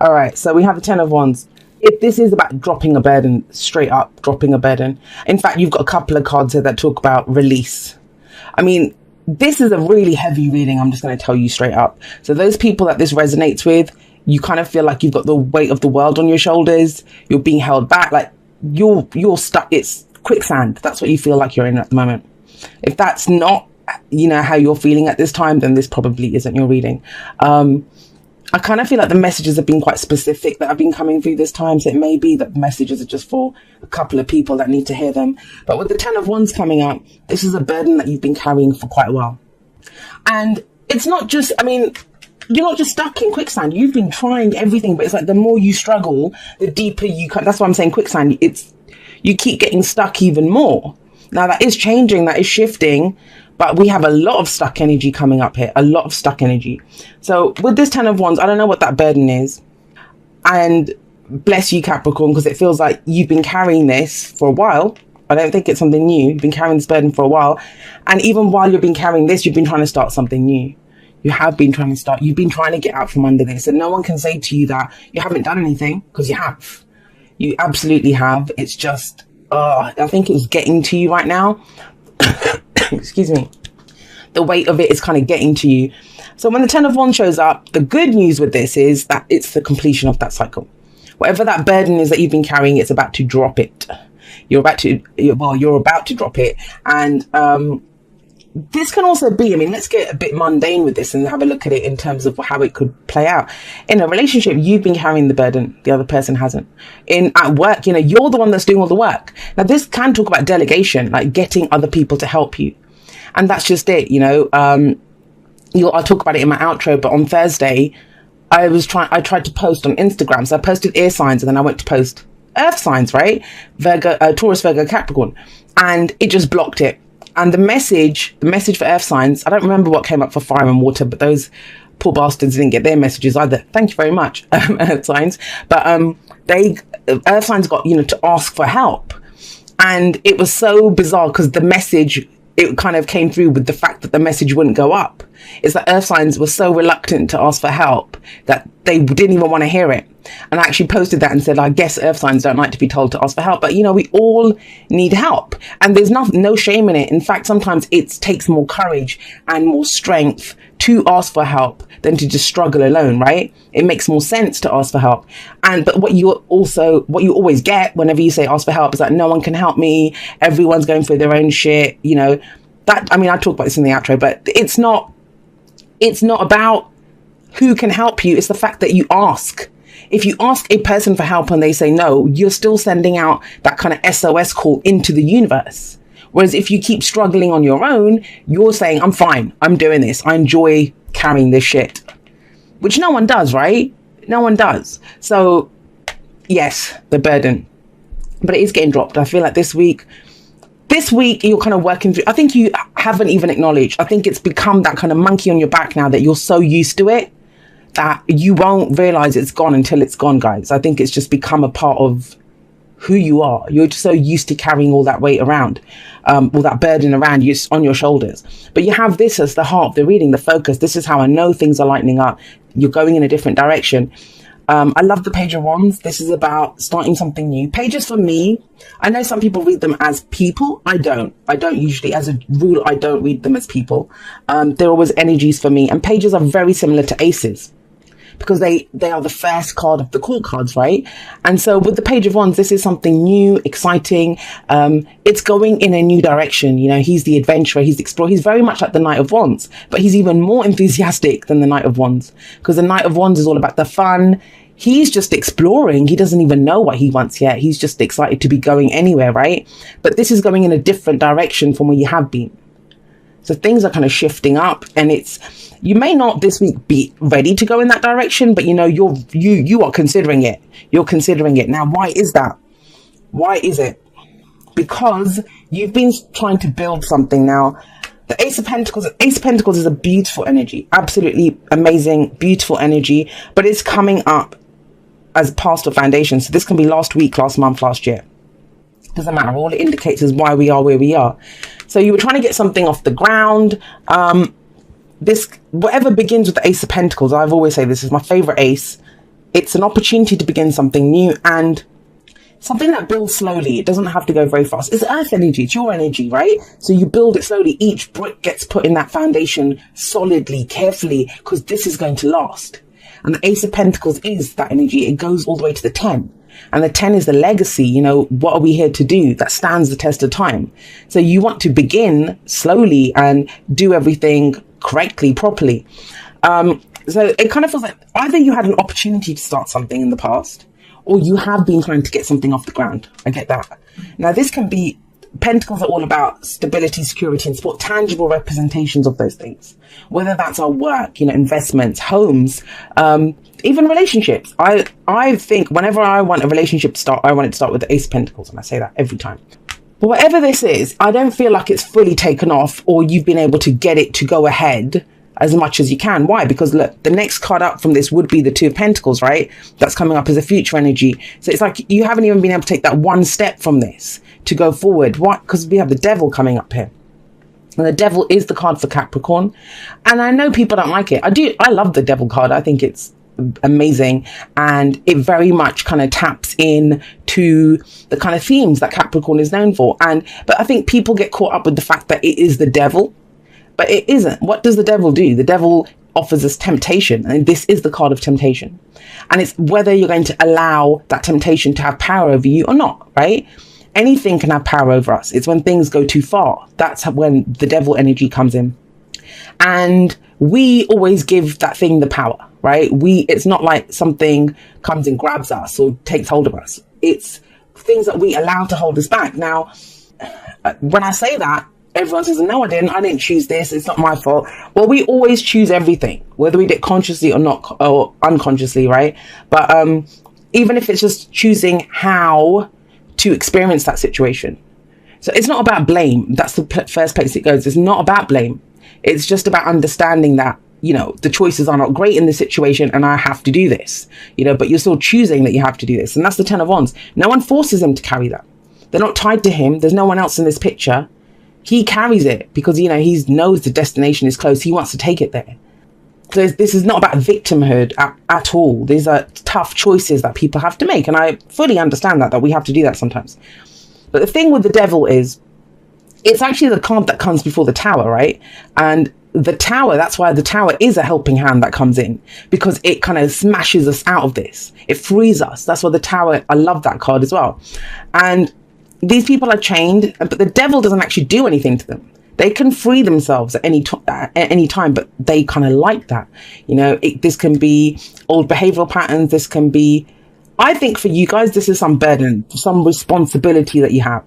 All right, so we have the Ten of Wands. If this is about dropping a burden, straight up dropping a burden. In fact, you've got a couple of cards here that talk about release. I mean, this is a really heavy reading. I'm just going to tell you straight up. So those people that this resonates with, you kind of feel like you've got the weight of the world on your shoulders. You're being held back. Like you're stuck. It's quicksand. That's what you feel like you're in at the moment. If that's not, how you're feeling at this time, then this probably isn't your reading. I kind of feel like the messages have been quite specific that have been coming through this time. So it may be that the messages are just for a couple of people that need to hear them. But with the Ten of Wands coming up, this is a burden that you've been carrying for quite a while. And it's not just, you're not just stuck in quicksand. You've been trying everything, but it's like the more you struggle, the deeper you come. That's why I'm saying quicksand. You keep getting stuck even more. Now that is changing, that is shifting. But we have a lot of stuck energy coming up here, a lot of stuck energy. So with this Ten of Wands, I don't know what that burden is. And bless you, Capricorn, because it feels like you've been carrying this for a while. I don't think it's something new. You've been carrying this burden for a while. And even while you've been carrying this, you've been trying to start something new. You have been trying to start. You've been trying to get out from under this. And no one can say to you that you haven't done anything, because you have. You absolutely have. It's just, I think it's getting to you right now. Excuse me. The weight of it is kind of getting to you. So when the Ten of Wands shows up, the good news with this is that it's the completion of that cycle. Whatever that burden is that you've been carrying, it's about to drop it. You're about to drop it. And this can also be, let's get a bit mundane with this and have a look at it in terms of how it could play out. In a relationship, you've been carrying the burden, the other person hasn't. At work, you're the one that's doing all the work. Now, this can talk about delegation, like getting other people to help you. And that's just it, I'll talk about it in my outro, but on Thursday, I tried to post on Instagram. So I posted air signs and then I went to post earth signs, right? Virgo, Taurus, Virgo, Capricorn. And it just blocked it. And the message for earth signs, I don't remember what came up for fire and water, but those poor bastards didn't get their messages either. Thank you very much, earth signs. But earth signs got, to ask for help. And it was so bizarre because the message, it kind of came through with the fact that the message wouldn't go up. Is that earth signs were so reluctant to ask for help that they didn't even want to hear it. And I actually posted that and said, I guess earth signs don't like to be told to ask for help. But, we all need help. And there's no shame in it. In fact, sometimes it takes more courage and more strength to ask for help than to just struggle alone, right? It makes more sense to ask for help. But what you always get whenever you say ask for help is that no one can help me. Everyone's going through their own shit, I talk about this in the outro, but it's not about who can help you. It's the fact that you ask. If you ask a person for help and they say no, you're still sending out that kind of SOS call into the universe. Whereas if you keep struggling on your own, you're saying, I'm fine. I'm doing this. I enjoy carrying this shit, which no one does, right? No one does. So yes, the burden, but it is getting dropped. I feel like this week you're kind of working through. I think you haven't even acknowledged. I think it's become that kind of monkey on your back now that you're so used to it that you won't realize it's gone until it's gone, guys. I think it's just become a part of who you are. You're just so used to carrying all that weight around, all that burden around you on your shoulders. But you have this as the heart, the reading, the focus. This is how I know things are lightening up. You're going in a different direction. I love the Page of Wands. This is about starting something new. Pages for me, I know some people read them as people. I don't usually, as a rule, I don't read them as people. They're always energies for me. And pages are very similar to aces, because they are the first card of the court cards, right? And so with the Page of Wands, this is something new, exciting. It's going in a new direction. He's the adventurer, he's the explorer. He's very much like the Knight of Wands, but he's even more enthusiastic than the Knight of Wands, because the Knight of Wands is all about the fun. He's just exploring. He doesn't even know what he wants yet. He's just excited to be going anywhere, right? But this is going in a different direction from where you have been. So things are kind of shifting up, and you may not this week be ready to go in that direction, but you are considering it. You're considering it. Now, why is that? Why is it? Because you've been trying to build something. Now, the Ace of Pentacles is a beautiful energy, absolutely amazing, beautiful energy, but it's coming up as past or foundation. So this can be last week, last month, last year. Doesn't matter. All it indicates is why we are where we are. So you were trying to get something off the ground. Whatever begins with the Ace of Pentacles, I've always say this is my favorite ace. It's an opportunity to begin something new and something that builds slowly. It doesn't have to go very fast. It's earth energy. It's your energy, right? So you build it slowly. Each brick gets put in that foundation solidly, carefully, because this is going to last. And the Ace of Pentacles is that energy. It goes all the way to the 10. And the 10 is the legacy. You know, what are we here to do? That stands the test of time. So you want to begin slowly and do everything correctly, properly. So it kind of feels like either you had an opportunity to start something in the past, or you have been trying to get something off the ground. I get that. Now, this can be, Pentacles are all about stability, security, and support, tangible representations of those things. Whether that's our work, you know, investments, homes, even relationships. I think whenever I want a relationship to start, I want it to start with the Ace of Pentacles, and I say that every time. But whatever this is, I don't feel like it's fully taken off, or you've been able to get it to go ahead as much as you can. Why? Because look, the next card up from this would be the Two of Pentacles, right? That's coming up as a future energy. So it's like you haven't even been able to take that one step from this to go forward. Why? Because we have the Devil coming up here. And the Devil is the card for Capricorn. And I know people don't like it. I love the Devil card. I think it's amazing. And it very much kind of taps in to the kind of themes that Capricorn is known for. But I think people get caught up with the fact that it is the devil. But it isn't. What does the devil do? The devil offers us temptation, and this is the card of temptation. And it's whether you're going to allow that temptation to have power over you or not, right? Anything can have power over us. It's when things go too far. That's when the devil energy comes in. And we always give that thing the power, right? It's not like something comes and grabs us or takes hold of us. It's things that we allow to hold us back. Now, when I say that, everyone says, no, I didn't choose this. It's not my fault. Well, we always choose everything, whether we did consciously or not, or unconsciously, right? But even if it's just choosing how to experience that situation. So it's not about blame. That's the first place it goes. It's not about blame. It's just about understanding that, you know, the choices are not great in this situation and I have to do this, you know, but you're still choosing that you have to do this. And that's the Ten of Wands. No one forces him to carry that. They're not tied to him. There's no one else in this picture. He carries it because, you know, he knows the destination is close. He wants to take it there. So this is not about victimhood at all. These are tough choices that people have to make. And I fully understand that we have to do that sometimes. But the thing with the Devil is it's actually the card that comes before the Tower, right? And the Tower, that's why the Tower is a helping hand that comes in, because it kind of smashes us out of this. It frees us. That's why the Tower, I love that card as well. And these people are chained, but the Devil doesn't actually do anything to them. They can free themselves at any time, but they kind of like that. You know, this can be old behavioral patterns. This can be, I think for you guys, this is some burden, some responsibility that you have,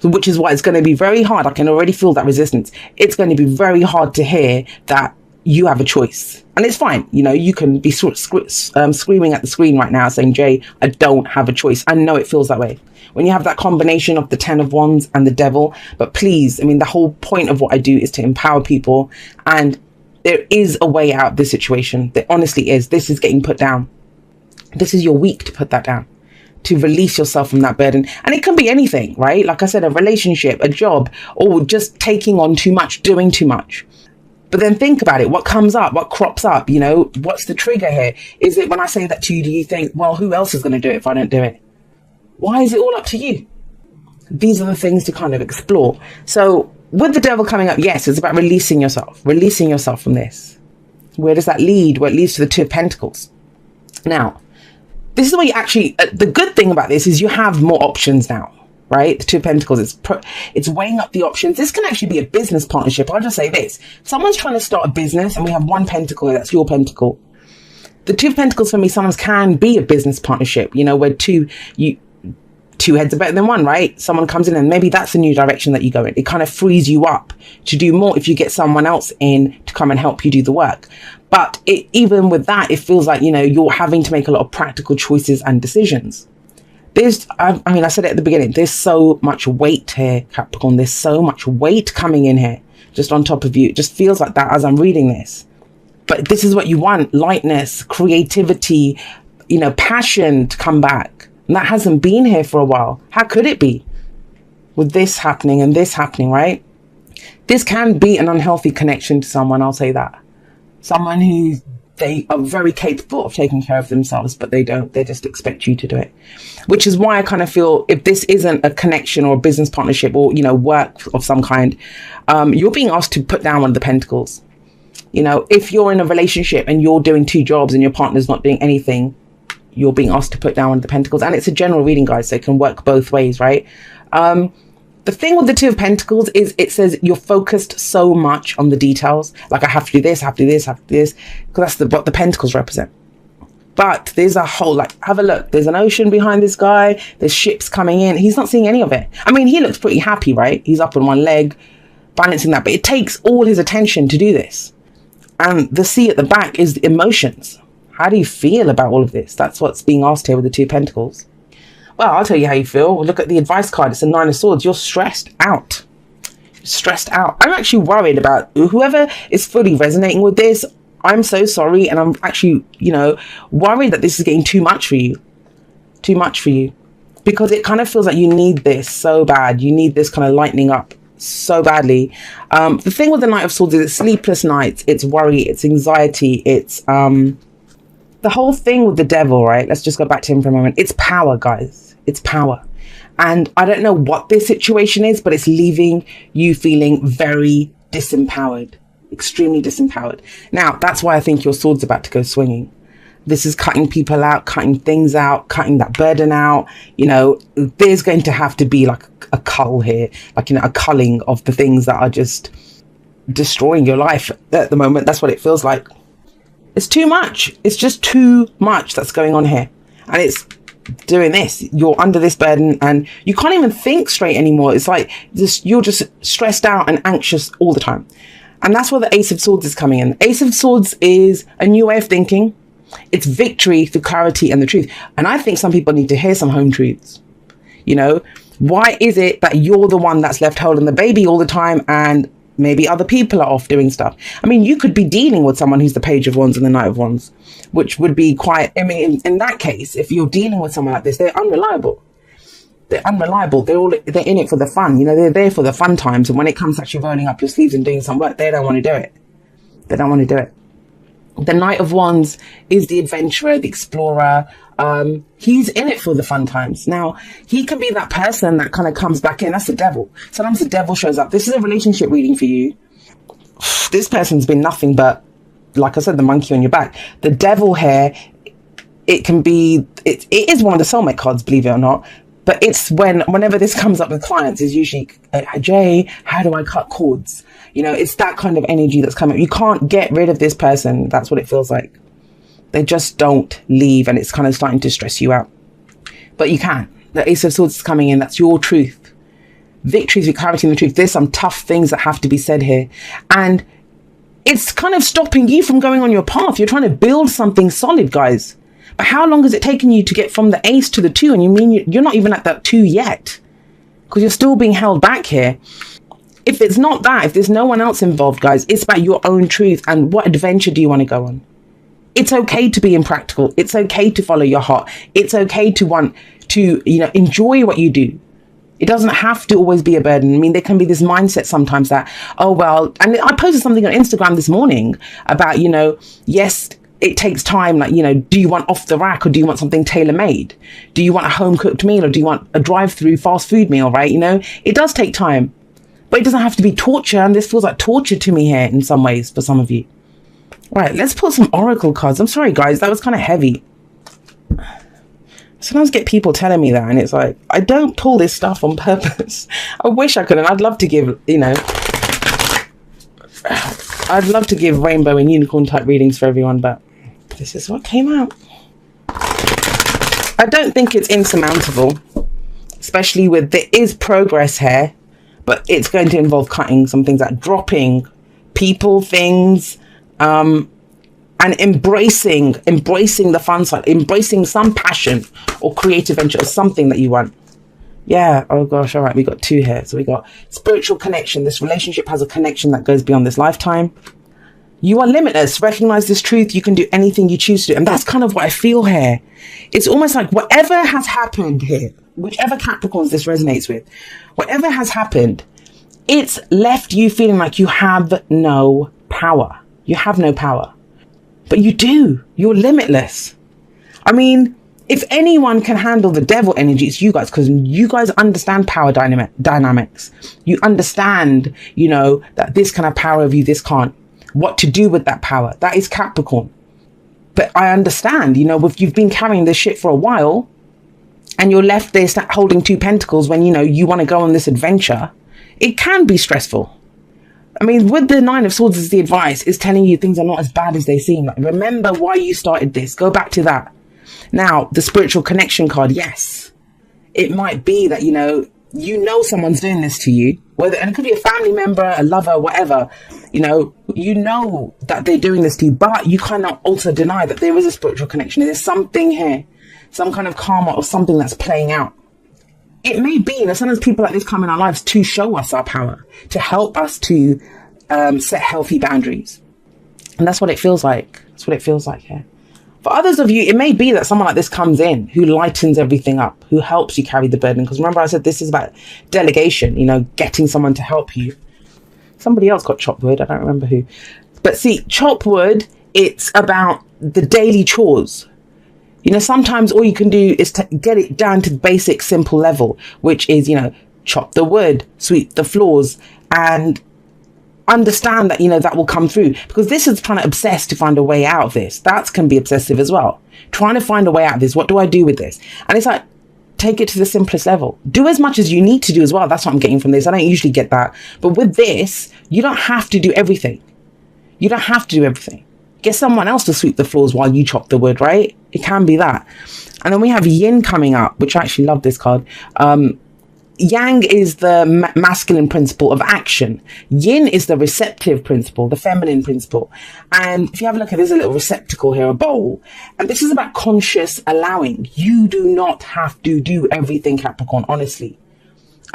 which is why it's going to be very hard. I can already feel that resistance. It's going to be very hard to hear that you have a choice. And it's fine. You know, you can be screaming at the screen right now saying, Jay, I don't have a choice. I know it feels that way when you have that combination of the Ten of Wands and the Devil. But please, I mean, the whole point of what I do is to empower people. And there is a way out of this situation. There honestly is. This is getting put down. This is your week to put that down, to release yourself from that burden. And it can be anything, right? Like I said, a relationship, a job, or just taking on too much, doing too much. But then think about it. What comes up? What crops up? You know, what's the trigger here? Is it when I say that to you, do you think, well, who else is going to do it if I don't do it? Why is it all up to you? These are the things to kind of explore. So with the Devil coming up, yes, it's about releasing yourself from this. Where does that lead? Well, it leads to the Two of Pentacles. Now, this is where you actually, the good thing about this is you have more options now, right? The Two of Pentacles, it's weighing up the options. This can actually be a business partnership. I'll just say this. Someone's trying to start a business and we have one pentacle, that's your pentacle. The Two of Pentacles for me sometimes can be a business partnership, you know, where two heads are better than one, right? Someone comes in and maybe that's the new direction that you go in. It kind of frees you up to do more if you get someone else in to come and help you do the work. But even with that, it feels like, you know, you're having to make a lot of practical choices and decisions. I mean, I said it at the beginning, there's so much weight here, Capricorn. There's so much weight coming in here, just on top of you. It just feels like that as I'm reading this. But this is what you want, lightness, creativity, you know, passion to come back. And that hasn't been here for a while. How could it be? With this happening and this happening, right? This can be an unhealthy connection to someone, I'll say that. Someone who's they are very capable of taking care of themselves, but they don't. They just expect you to do it, which is why I kind of feel if this isn't a connection or a business partnership or, work of some kind, you're being asked to put down one of the pentacles. If you're in a relationship and you're doing 2 jobs and your partner's not doing anything, you're being asked to put down one of the pentacles. And it's a general reading, guys, so it can work both ways, right? The thing with the 2 of Pentacles is it says you're focused so much on the details. Like, I have to do this, I have to do this, I have to do this. Because that's what the Pentacles represent. But there's a whole, have a look. There's an ocean behind this guy. There's ships coming in. He's not seeing any of it. I mean, he looks pretty happy, right? He's up on one leg, balancing that. But it takes all his attention to do this. And the sea at the back is the emotions. How do you feel about all of this? That's what's being asked here with the 2 Pentacles. Well, I'll tell you how you feel. Look at the advice card. It's a 9 of Swords. You're stressed out. Stressed out. I'm actually worried about whoever is fully resonating with this. I'm so sorry. And I'm actually, worried that this is getting too much for you. Too much for you. Because it kind of feels like you need this so bad. You need this kind of lightening up so badly. The thing with the Knight of Swords is it's sleepless nights. It's worry. It's anxiety. It's the whole thing with the Devil, right? Let's just go back to him for a moment. It's power, guys. It's power. And I don't know what this situation is, but it's leaving you feeling very disempowered, extremely disempowered. Now, that's why I think your sword's about to go swinging. This is cutting people out, cutting things out, cutting that burden out. There's going to have to be like a cull here, a culling of the things that are just destroying your life at the moment. That's what it feels like. It's too much. It's just too much that's going on here. And it's doing this. You're under this burden and you can't even think straight anymore. It's like you're just stressed out and anxious all the time. And that's where the Ace of Swords is coming in. The Ace of Swords is a new way of thinking. It's victory through clarity and the truth. And I think some people need to hear some home truths. Why is it that you're the one that's left holding the baby all the time and maybe other people are off doing stuff? I mean, you could be dealing with someone who's the Page of Wands and the Knight of Wands, which would be quite, in that case, if you're dealing with someone like this, they're unreliable. They're unreliable. They're in it for the fun. They're there for the fun times. And when it comes to actually rolling up your sleeves and doing some work, they don't want to do it. They don't want to do it. The Knight of Wands is the adventurer, the explorer. He's in it for the fun times. Now, he can be that person that kind of comes back in. That's the Devil. Sometimes the Devil shows up. This is a relationship reading for you. This person's been nothing but, like I said, the monkey on your back. The Devil here, it is one of the soulmate cards, believe it or not. But it's whenever this comes up with clients, is usually, Jay, how do I cut cords? It's that kind of energy that's coming. You can't get rid of this person. That's what it feels like. They just don't leave, and it's kind of starting to stress you out. But you can. The Ace of Swords is coming in. That's your truth. Victory through clarity and the truth. There's some tough things that have to be said here. And it's kind of stopping you from going on your path. You're trying to build something solid, guys. But how long has it taken you to get from the Ace to the 2? And you mean you're not even at that 2 yet, because you're still being held back here. If it's not that, if there's no one else involved, guys, it's about your own truth and what adventure do you want to go on. It's okay to be impractical. It's okay to follow your heart. It's okay to want to, enjoy what you do. It doesn't have to always be a burden. I mean, there can be this mindset sometimes that, oh, well, and I posted something on Instagram this morning about, yes, it takes time. Like, do you want off the rack or do you want something tailor-made? Do you want a home cooked meal or do you want a drive-through fast food meal, right? It does take time, but it doesn't have to be torture. And this feels like torture to me here in some ways for some of you. Right, let's pull some oracle cards. I'm sorry, guys, that was kind of heavy. Sometimes I get people telling me that, and it's like, I don't pull this stuff on purpose. I wish I could, and I'd love to give, I'd love to give rainbow and unicorn type readings for everyone, but this is what came out. I don't think it's insurmountable, especially there is progress here, but it's going to involve cutting some things out, dropping people, things, and embracing the fun side, embracing some passion or creative venture or something that you want. Yeah. Oh gosh. All right. We got 2 here. So we got spiritual connection. This relationship has a connection that goes beyond this lifetime. You are limitless. Recognize this truth. You can do anything you choose to. And that's kind of what I feel here. It's almost like whatever has happened here, whichever Capricorns this resonates with, whatever has happened, it's left you feeling like you have no power. You have no power. but you do. You're limitless. I mean, if anyone can handle the devil energy, it's you guys, because you guys understand power dynamics. You understand, that this can have power over you, this can't. What to do with that power. That is Capricorn. But I understand, if you've been carrying this shit for a while and you're left there holding 2 pentacles when, you want to go on this adventure, it can be stressful. I mean, with the 9 of Swords as the advice, is telling you things are not as bad as they seem. Like, remember why you started this. Go back to that. Now, the spiritual connection card, yes. It might be that, someone's doing this to you. And it could be a family member, a lover, whatever. You know that they're doing this to you, but you cannot also deny that there is a spiritual connection. There's something here, some kind of karma or something that's playing out. It may be that sometimes people like this come in our lives to show us our power, to help us to set healthy boundaries. And that's what it feels like. That's what it feels like here. For others of you, it may be that someone like this comes in who lightens everything up, who helps you carry the burden. Because remember, I said this is about delegation, getting someone to help you. Somebody else got chopped wood. I don't remember who. But see, chop wood, it's about the daily chores. Sometimes all you can do is to get it down to the basic, simple level, which is, chop the wood, sweep the floors, and understand that, that will come through. Because this is trying to obsess to find a way out of this. That can be obsessive as well. Trying to find a way out of this. What do I do with this? And it's like, take it to the simplest level. Do as much as you need to do as well. That's what I'm getting from this. I don't usually get that. But with this, you don't have to do everything. You don't have to do everything. Get someone else to sweep the floors while you chop the wood, right? It can be that. And then we have Yin coming up, which I actually love this card. Yang is the masculine principle of action. Yin is the receptive principle, the feminine principle. And if you have a look at, there's a little receptacle here, a bowl. And this is about conscious allowing. You do not have to do everything, Capricorn, honestly.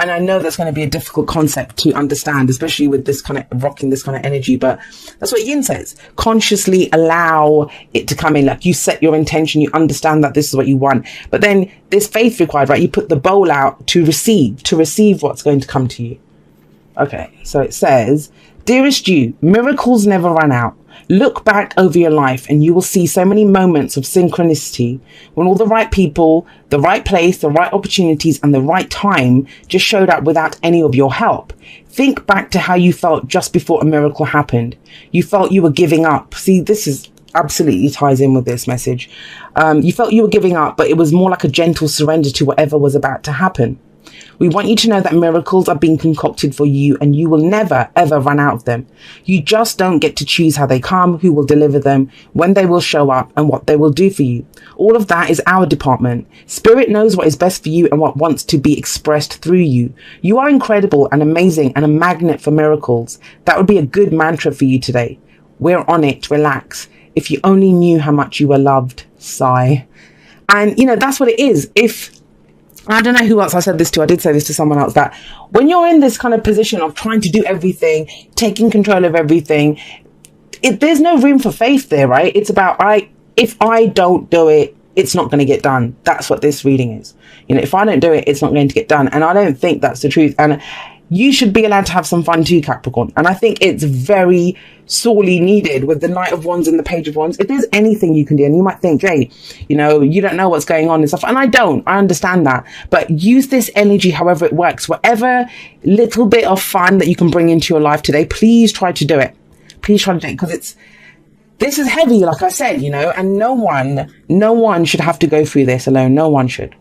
And I know that's going to be a difficult concept to understand, especially with this kind of rocking this kind of energy. But that's what Yin says. Consciously allow it to come in. Like, you set your intention, you understand that this is what you want. But then there's faith required, right? You put the bowl out to receive what's going to come to you. Okay, so it says, dearest you, miracles never run out. Look back over your life and you will see so many moments of synchronicity when all the right people, the right place, the right opportunities and the right time just showed up without any of your help. Think back to how you felt just before a miracle happened. You felt you were giving up. See, this is absolutely ties in with this message. You felt you were giving up, but it was more like a gentle surrender to whatever was about to happen. We want you to know that miracles are being concocted for you and you will never, ever run out of them. You just don't get to choose how they come, who will deliver them, when they will show up and what they will do for you. All of that is our department. Spirit knows what is best for you and what wants to be expressed through you. You are incredible and amazing and a magnet for miracles. That would be a good mantra for you today. We're on it. Relax. If you only knew how much you were loved. Sigh. And, that's what it is. I don't know who else I said this to. I did say this to someone else, that when you're in this kind of position of trying to do everything, taking control of everything, there's no room for faith there, right? It's about, if I don't do it, it's not going to get done. That's what this reading is. If I don't do it, it's not going to get done. And I don't think that's the truth. And you should be allowed to have some fun too, Capricorn. And I think it's very sorely needed with the Knight of Wands and the Page of Wands. If there's anything you can do, and you might think, Jay, you don't know what's going on and stuff. And I don't. I understand that. But use this energy however it works. Whatever little bit of fun that you can bring into your life today, please try to do it. Please try to do it, because this is heavy, like I said, and no one should have to go through this alone. No one should.